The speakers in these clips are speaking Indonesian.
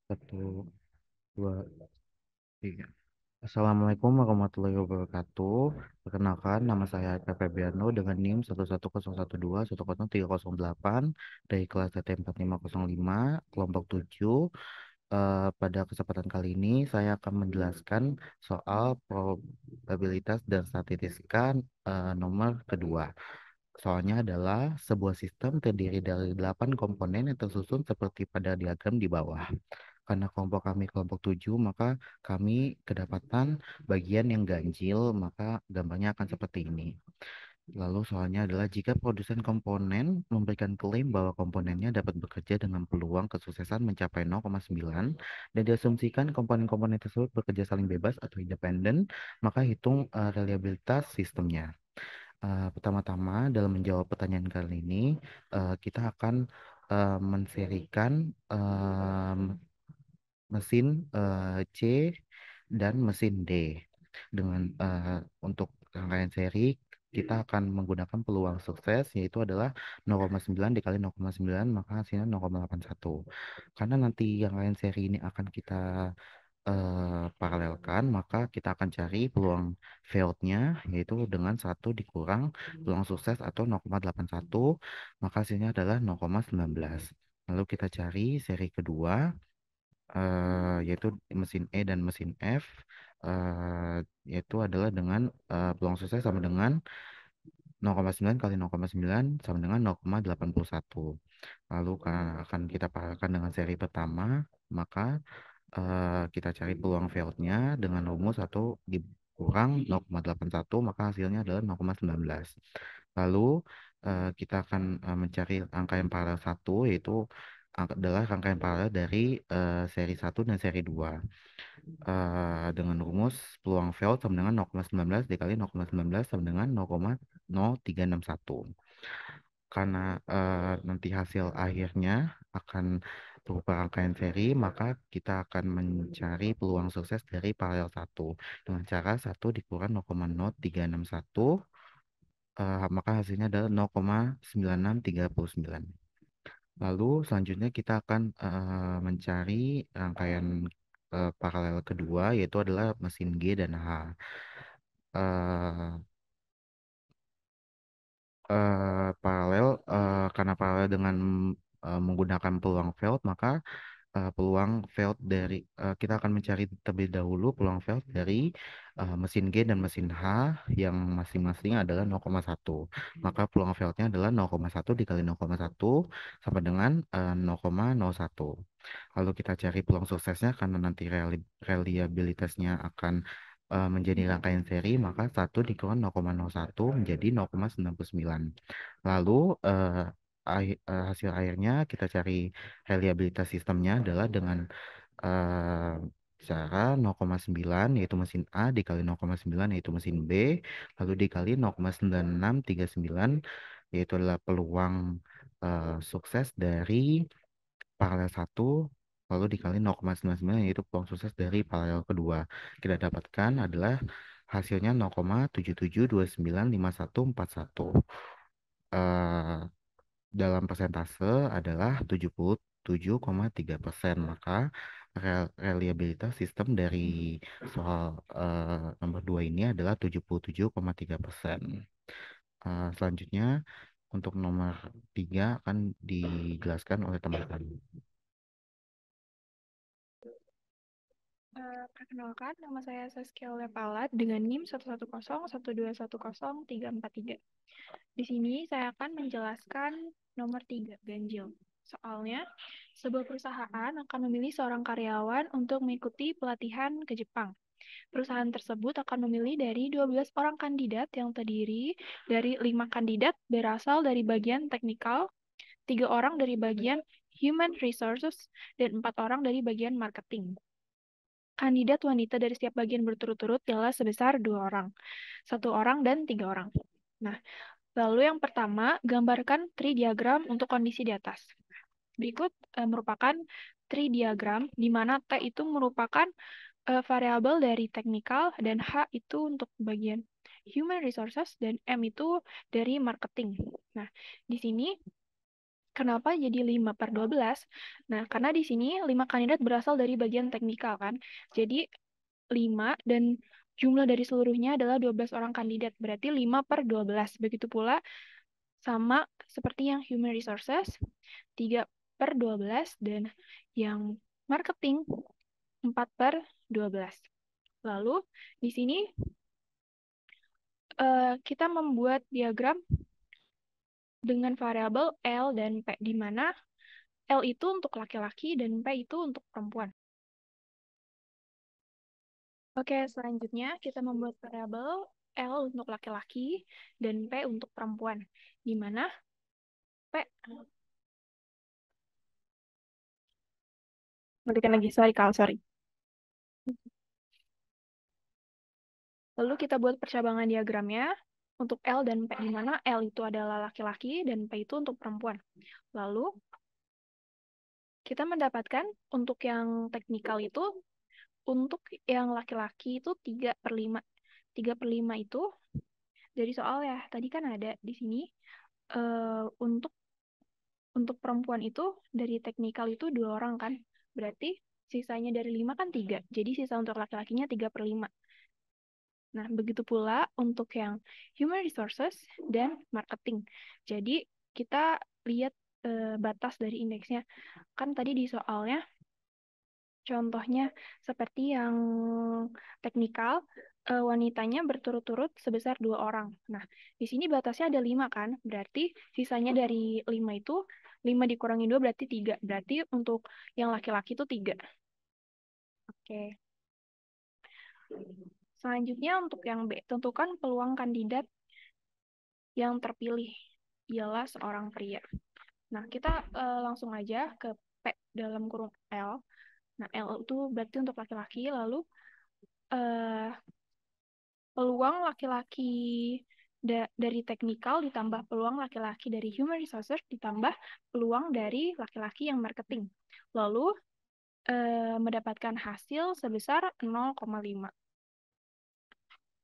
Satu, dua, tiga. Assalamualaikum warahmatullahi wabarakatuh. Perkenalkan, nama saya Eka Febriano dengan NIM 11012 10308 dari kelas TT 4505, kelompok 7. Pada kesempatan kali ini, saya akan menjelaskan soal probabilitas dan statistika nomor kedua. Soalnya adalah sebuah sistem terdiri dari 8 komponen yang tersusun seperti pada diagram di bawah. Karena kelompok kami kelompok 7, maka kami kedapatan bagian yang ganjil, maka gambarnya akan seperti ini. Lalu soalnya adalah jika produsen komponen memberikan klaim bahwa komponennya dapat bekerja dengan peluang kesuksesan mencapai 0,9 dan diasumsikan komponen-komponen tersebut bekerja saling bebas atau independen, maka hitung reliabilitas sistemnya. Pertama-tama dalam menjawab pertanyaan kali ini, kita akan menserikan mesin C dan mesin D. Dengan untuk rangkaian seri, kita akan menggunakan peluang sukses, yaitu adalah 0,9 dikali 0,9, maka hasilnya 0,81. Karena nanti rangkaian seri ini akan kita paralelkan, maka kita akan cari peluang failed-nya, yaitu dengan 1 dikurang peluang sukses atau 0,81, maka hasilnya adalah 0,19. Lalu kita cari seri kedua, yaitu mesin E dan mesin F, eh, yaitu adalah dengan peluang sukses sama dengan 0,9 kali 0,9 sama dengan 0,81. Lalu karena akan kita paralelkan dengan seri pertama, maka kita cari peluang failed-nya dengan rumus 1 dikurang 0,81, maka hasilnya adalah 0,19. Lalu kita akan mencari rangkaian paralel 1, yaitu adalah rangkaian paralel dari seri 1 dan seri 2. Dengan rumus peluang failed sama dengan 0,19 dikali 0,19 sama dengan 0,0361. Karena nanti hasil akhirnya akan berupa rangkaian seri, maka kita akan mencari peluang sukses dari paralel 1 dengan cara 1 dikurang 0,0361, maka hasilnya adalah 0,9639. Lalu selanjutnya kita akan mencari rangkaian paralel kedua, yaitu adalah mesin G dan H. Eh, karena paralel dengan menggunakan peluang failed, maka peluang failed dari kita akan mencari terlebih dahulu peluang failed dari mesin G dan mesin H yang masing-masing adalah 0,1. Maka peluang failednya adalah 0,1 dikali 0,1 sama dengan 0,01. Lalu kita cari peluang suksesnya karena nanti reliabilitasnya akan menjadi rangkaian seri, maka 1 dikurang 0,01 menjadi 0,99. Lalu hasil akhirnya kita cari reliabilitas sistemnya adalah dengan eh, cara 0,9 yaitu mesin A dikali 0,9 yaitu mesin B, lalu dikali 0,9639 yaitu adalah peluang sukses dari paralel 1, lalu dikali 0,99 yaitu peluang sukses dari paralel kedua. Kita dapatkan adalah hasilnya 0,77295141. Eh, dalam persentase adalah 77,3%. Maka reliabilitas sistem dari soal nomor 2 ini adalah 77,3%. Selanjutnya untuk nomor 3 akan dijelaskan oleh teman-teman. Perkenalkan, nama saya Saskia Lepalat dengan NIM 11012110343. Di sini saya akan menjelaskan nomor 3, ganjil. Soalnya, sebuah perusahaan akan memilih seorang karyawan untuk mengikuti pelatihan ke Jepang. Perusahaan tersebut akan memilih dari 12 orang kandidat yang terdiri dari 5 kandidat berasal dari bagian teknikal, 3 orang dari bagian human resources, dan 4 orang dari bagian marketing. Kandidat wanita dari setiap bagian berturut-turut ialah sebesar 2 orang, 1 orang dan 3 orang. Nah, lalu yang pertama, gambarkan tree diagram untuk kondisi di atas. Berikut merupakan tree diagram di mana T itu merupakan variabel dari teknikal dan H itu untuk bagian human resources dan M itu dari marketing. Nah, di sini Kenapa jadi 5 per 12? Nah, karena di sini 5 kandidat berasal dari bagian teknikal kan. Jadi 5 dan jumlah dari seluruhnya adalah 12 orang kandidat. Berarti 5 per 12. Begitu pula sama seperti yang human resources, 3 per 12 dan yang marketing 4 per 12. Lalu di sini kita membuat diagram dengan variabel L dan P, di mana L itu untuk laki-laki dan P itu untuk perempuan. Oke, selanjutnya kita membuat variabel L untuk laki-laki dan P untuk perempuan, di mana P, balikan lagi, sorry Kal, sorry. Lalu kita buat percabangan diagramnya untuk L dan P, di mana L itu adalah laki-laki dan P itu untuk perempuan. Lalu kita mendapatkan untuk yang teknikal itu, untuk yang laki-laki itu 3 per 5. 3 per 5 itu dari soal ya, tadi kan ada di sini untuk perempuan itu dari teknikal itu 2 orang kan. Berarti sisanya dari 5 kan 3. Jadi sisa untuk laki-lakinya 3 per 5. Nah, begitu pula untuk yang human resources dan marketing. Jadi kita lihat batas dari indeksnya. Kan tadi di soalnya contohnya seperti yang teknikal, wanitanya berturut-turut sebesar 2 orang. Nah, di sini batasnya ada 5 kan, berarti sisanya dari 5 itu, 5 dikurangi 2 berarti 3. Berarti untuk yang laki-laki itu 3. Oke. Selanjutnya untuk yang B, tentukan peluang kandidat yang terpilih ialah seorang pria. Nah, kita langsung aja ke P dalam kurung L. Nah, L itu berarti untuk laki-laki, lalu eh, peluang laki-laki dari teknikal ditambah peluang laki-laki dari human resources ditambah peluang dari laki-laki yang marketing. Lalu mendapatkan hasil sebesar 0,5.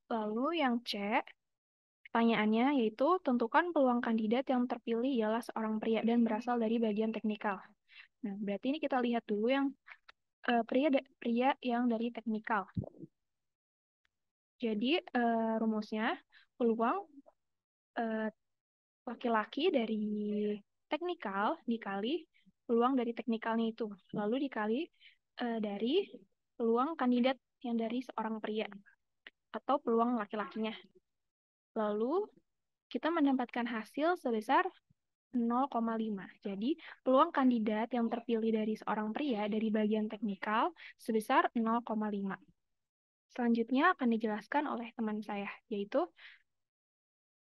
Lalu yang C, pertanyaannya yaitu tentukan peluang kandidat yang terpilih ialah seorang pria dan berasal dari bagian teknikal. Nah, berarti ini kita lihat dulu yang pria yang dari teknikal. Jadi rumusnya peluang laki-laki dari teknikal dikali peluang dari teknikalnya itu, lalu dikali dari peluang kandidat yang dari seorang pria atau peluang laki-lakinya. Lalu kita mendapatkan hasil sebesar 0,5. Jadi, peluang kandidat yang terpilih dari seorang pria dari bagian teknikal sebesar 0,5. Selanjutnya akan dijelaskan oleh teman saya, yaitu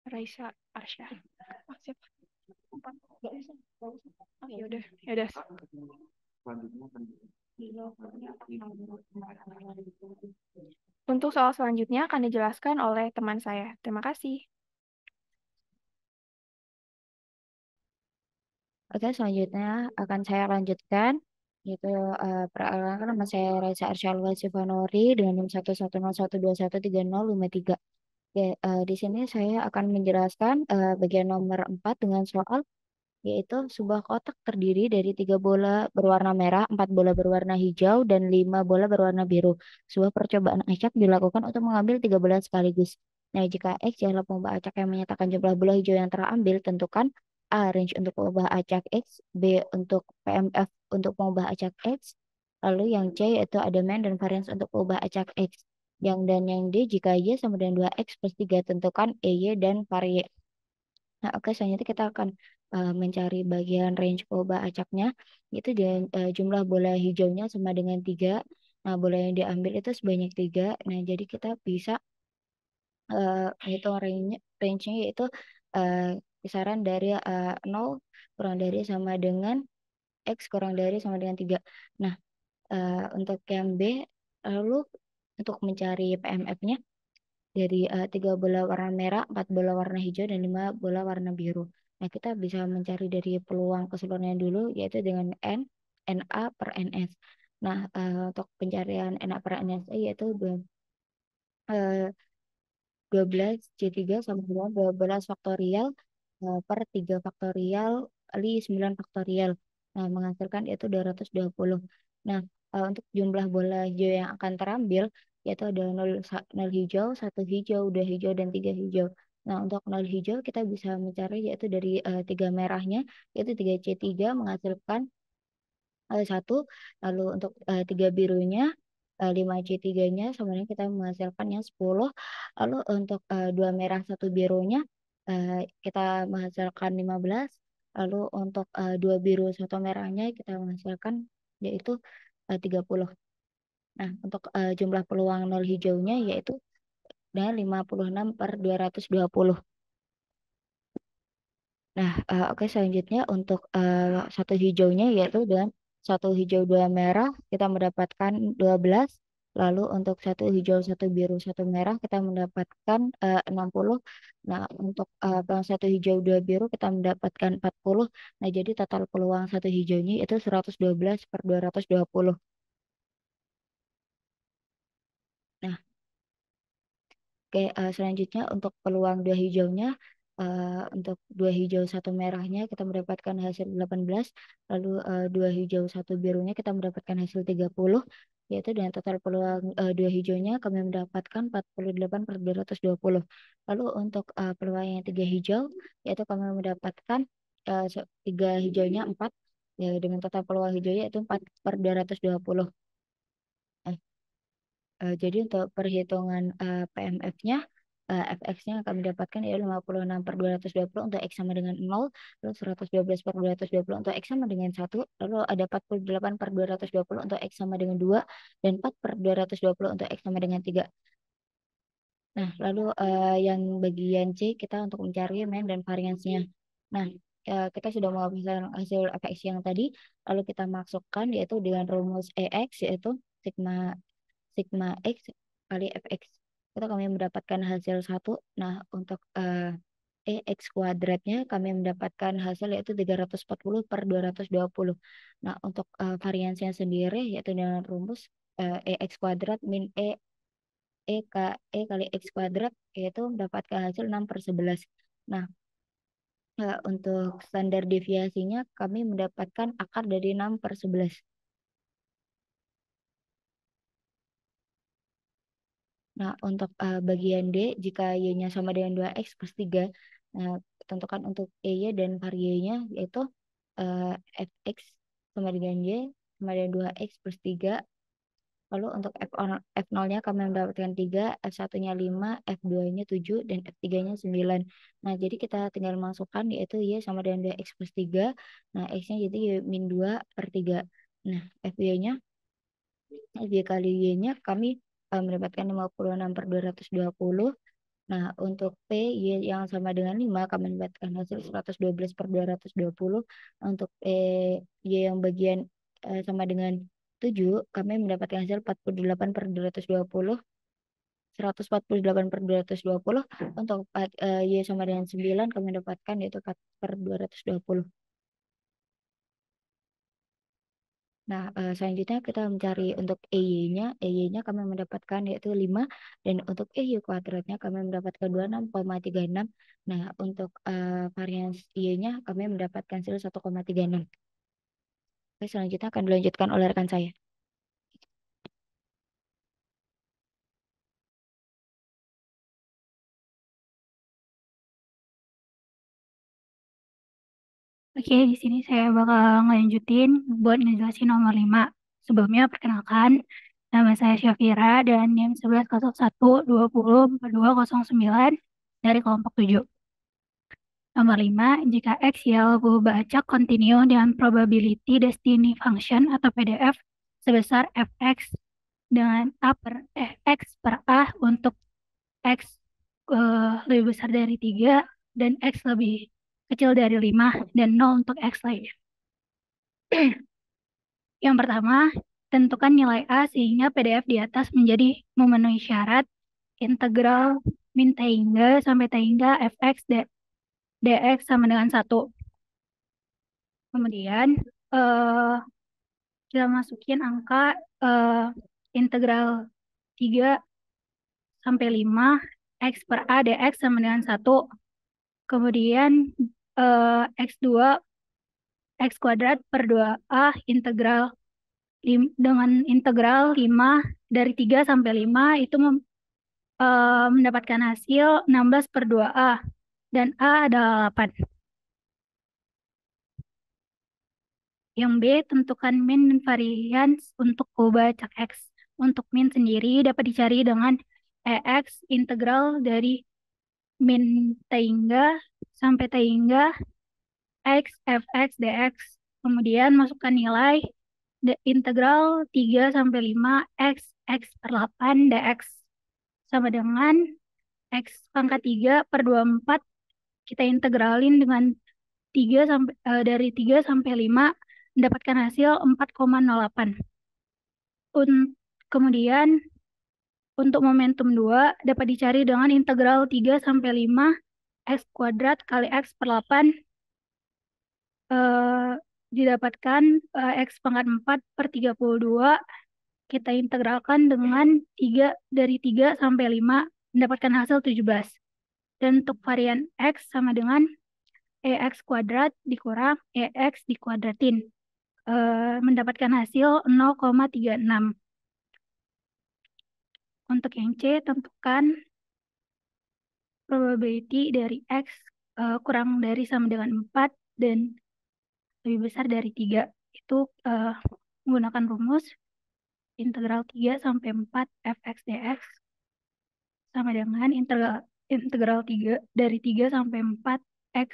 Raisa Arsya. Oh, siapa? Oh, yaudah, yaudah. Untuk soal selanjutnya akan dijelaskan oleh teman saya. Terima kasih. Oke, selanjutnya akan saya lanjutkan, yaitu perkenalkan nama saya Reza Arsyalwa Sivanori dengan NIM 11012130053. Oke, di sini saya akan menjelaskan bagian nomor 4 dengan soal, yaitu sebuah kotak terdiri dari 3 bola berwarna merah, 4 bola berwarna hijau, dan 5 bola berwarna biru. Sebuah percobaan acak dilakukan untuk mengambil 3 bola sekaligus. Nah, jika X adalah pengubah acak yang menyatakan jumlah bola hijau yang terambil, tentukan A. Range untuk pengubah acak X, B. Untuk PMF untuk pengubah acak X, lalu yang C yaitu ademen dan varians untuk pengubah acak X. Yang D, jika Y sama dengan 2X plus 3, tentukan EY dan varie. Nah, oke, selanjutnya kita akan mencari bagian range pengubah acaknya, itu dengan jumlah bola hijaunya sama dengan 3. Nah, bola yang diambil itu sebanyak 3. Nah, jadi kita bisa hitung range-nya yaitu uh, kisaran dari 0 kurang dari sama dengan X kurang dari sama dengan 3. Nah, untuk yang B, lalu untuk mencari PMF-nya dari 3 bola warna merah, 4 bola warna hijau, dan 5 bola warna biru. Nah, kita bisa mencari dari peluang keseluruhannya dulu, yaitu dengan NA per NS. Nah, untuk pencarian NA per NS yaitu 12 C3 sama dengan 12 faktorial per 3 faktorial kali 9 faktorial. Nah, menghasilkan yaitu 220. Nah, untuk jumlah bola hijau yang akan terambil yaitu ada 0 hijau, 1 hijau, 2 hijau, dan 3 hijau. Nah, untuk 0 hijau kita bisa mencari yaitu dari 3 merahnya, yaitu 3C3 menghasilkan 1. Lalu untuk 3 birunya, 5C3-nya sebenarnya kita menghasilkan yang 10. Lalu untuk 2 merah 1 birunya, kita menghasilkan 15. Lalu untuk 2 biru 1 merahnya kita menghasilkan yaitu 30. Nah, untuk jumlah peluang 0 hijaunya yaitu dengan 56/220. Nah, oke, selanjutnya untuk 1 hijaunya yaitu dengan 1 hijau 2 merah kita mendapatkan 12. Lalu untuk 1 hijau 1 biru 1 merah kita mendapatkan 60. Nah, untuk peluang 1 hijau 2 biru kita mendapatkan 40. Nah, jadi total peluang 1 hijaunya itu 112/220. Nah, oke, selanjutnya untuk peluang 2 hijaunya, untuk 2 hijau 1 merahnya kita mendapatkan hasil 18, lalu 2 hijau 1 birunya kita mendapatkan hasil 30, yaitu dengan total peluang 2 hijaunya kami mendapatkan 48/220. Lalu untuk peluang yang 3 hijau, yaitu kami mendapatkan 3 hijaunya 4, ya, dengan total peluang hijaunya itu 4/220. Jadi untuk perhitungan PMF-nya, FX-nya yang kami dapatkan yaitu 56/220 untuk X sama dengan 0, lalu 112/220 untuk X sama dengan 1, lalu ada 48/220 untuk X sama dengan 2, dan 4/220 untuk X sama dengan 3. Nah, lalu yang bagian C kita untuk mencari mean dan variansnya. Nah, kita sudah mengambil hasil FX yang tadi, lalu kita masukkan yaitu dengan rumus EX yaitu sigma sigma X kali FX. Kita kami mendapatkan hasil 1. Nah, untuk EX kuadratnya kami mendapatkan hasil yaitu 340/220. Nah, untuk variansnya sendiri yaitu dengan rumus EX kuadrat min E kali X kuadrat yaitu mendapatkan hasil 6/11. Nah, untuk standar deviasinya kami mendapatkan akar dari 6/11. Nah, untuk bagian D, jika Y-nya sama dengan 2X+3, nah, tentukan untuk EY dan varienya yaitu eh, Fx sama dengan Y sama dengan 2X+3. Lalu untuk F0-nya kami mendapatkan 3, F1-nya 5, F2-nya 7, dan F3-nya 9. Nah, jadi kita tinggal masukkan yaitu Y sama dengan 2X+3. Nah, X-nya jadi Y min 2/3. Nah, FY-nya Y kali Y-nya kami mendapatkan 56/220. Nah, untuk P Y yang sama dengan 5 kami mendapatkan hasil 112/220. Untuk Y yang bagian sama dengan 7 kami mendapatkan hasil 48/220. 148/220. Untuk Y sama dengan 9 kami mendapatkan yaitu 4/220. Nah, selanjutnya kita mencari untuk EY-nya. EY-nya kami mendapatkan yaitu 5. Dan untuk EY kuadratnya kami mendapatkan 26,36. Nah, untuk varians Y-nya kami mendapatkan hasil 1,36. Oke, selanjutnya akan dilanjutkan oleh rekan saya. Oke, di sini saya bakal ngelanjutin buat ngejelasin nomor 5. Sebelumnya perkenalkan, nama saya Syafira dan NIM 1101204209 dari kelompok 7. Nomor 5, jika X YL berubah acak kontinu dengan probability destiny function atau PDF sebesar Fx dengan X per A untuk X lebih besar dari 3 dan X lebih kecil dari 5 dan 0 untuk X lainnya. Yang pertama, tentukan nilai A sehingga PDF di atas menjadi memenuhi syarat integral min T hingga sampai T hingga Fx dx sama dengan 1. Kemudian kita masukin angka integral 3 sampai 5 X per A dx sama dengan 1. Kemudian X2 X kuadrat per 2A integral dengan integral 5 dari 3 sampai 5 itu mendapatkan hasil 16 per 2A dan A adalah 8. Yang B, tentukan min dan varians untuk Kobayashi X. Untuk min sendiri dapat dicari dengan EX integral dari min T sampai T X fx dx. Kemudian masukkan nilai integral 3 sampai 5 x per 8 dx sama dengan x pangkat 3 per 24. Kita integralin dengan 3 sampai dari 3 sampai 5 mendapatkan hasil 4,08. Kemudian untuk momentum 2 dapat dicari dengan integral 3 sampai 5 x kuadrat kali x per 8 didapatkan x pangkat 4 per 32. Kita integralkan dengan 3 dari 3 sampai 5 mendapatkan hasil 17. Dan untuk varian x sama dengan EX kuadrat dikurang EX dikuadratin. Mendapatkan hasil 0,36. Untuk yang C, tentukan probability dari X kurang dari sama dengan 4 dan lebih besar dari 3. Itu menggunakan rumus integral 3 sampai 4 fx dx sama dengan integral 3 dari 3 sampai 4 x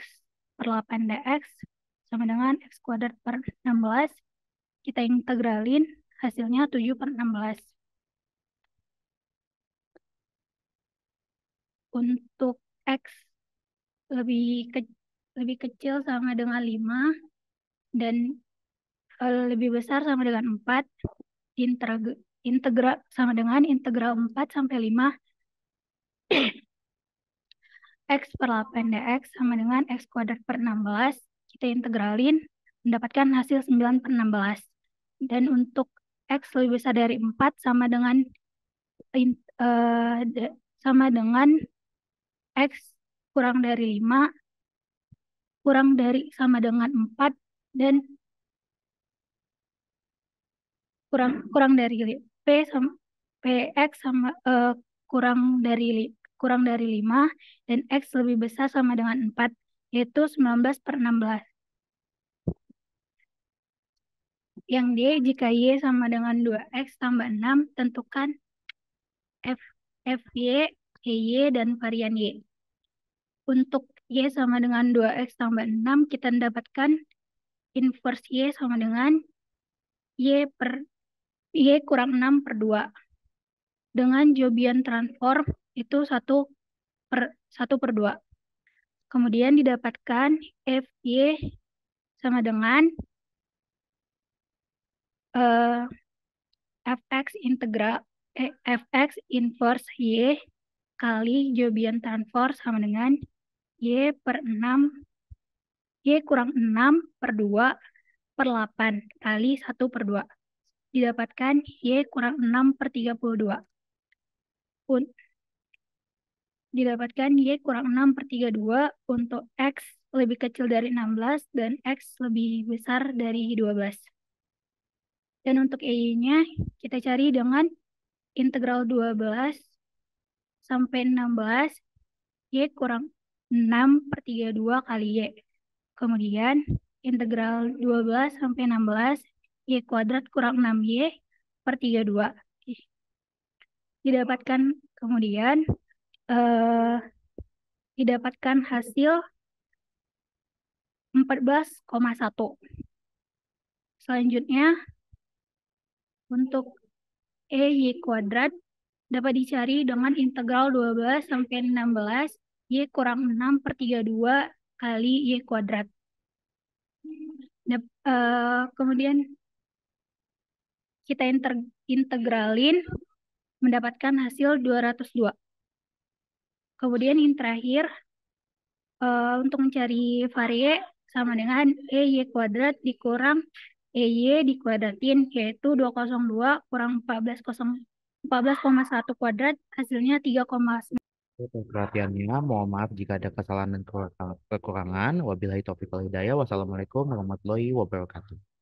per 8 dx sama dengan x kuadrat per 16. Kita integralin hasilnya 7 per 16. Untuk x lebih kecil sama dengan 5 dan lebih besar sama dengan 4, integral sama dengan integral 4 sampai 5 x per 8 dx sama dengan x kuadrat per 16. Kita integralin mendapatkan hasil 9 per 16. Dan untuk x lebih besar dari 4 sama dengan x kurang dari 5 kurang dari sama dengan 4 dan kurang dari px sama kurang dari 5 dan x lebih besar sama dengan 4 yaitu 19 per 16. Yang D, jika Y sama dengan 2x tambah 6, tentukan fy, EY, dan varian Y. Untuk Y sama dengan 2x tambah 6, kita mendapatkan inverse Y sama dengan Y kurang 6 per 2. Dengan Jobian transform itu 1 per 2. Kemudian didapatkan fy sama dengan fx inverse y kali Jobian transform sama dengan y kurang 6 per 2 per 8 kali 1 per 2. Didapatkan y kurang 6 per 32. Didapatkan y kurang 6 per 32 untuk x lebih kecil dari 16 dan x lebih besar dari 12. Dan untuk y-nya kita cari dengan integral 12 sampai 16 y kurang 6 per 32 kali y. Kemudian integral 12 sampai 16 y kuadrat kurang 6y per 32. Didapatkan kemudian didapatkan hasil 14,1. Selanjutnya untuk y kuadrat dapat dicari dengan integral 12 sampai 16 y kurang 6 per 32 kali y kuadrat. Kemudian kita integralin mendapatkan hasil 202. Kemudian yang terakhir untuk mencari varie sama dengan y kuadrat dikurang dikuadratin yaitu 202 kurang 14,1 kuadrat hasilnya 3,9. Atas perhatiannya, mohon maaf jika ada kesalahan dan kekurangan. Wabillahi taufiq wal hidayah. Wassalamualaikum warahmatullahi wabarakatuh.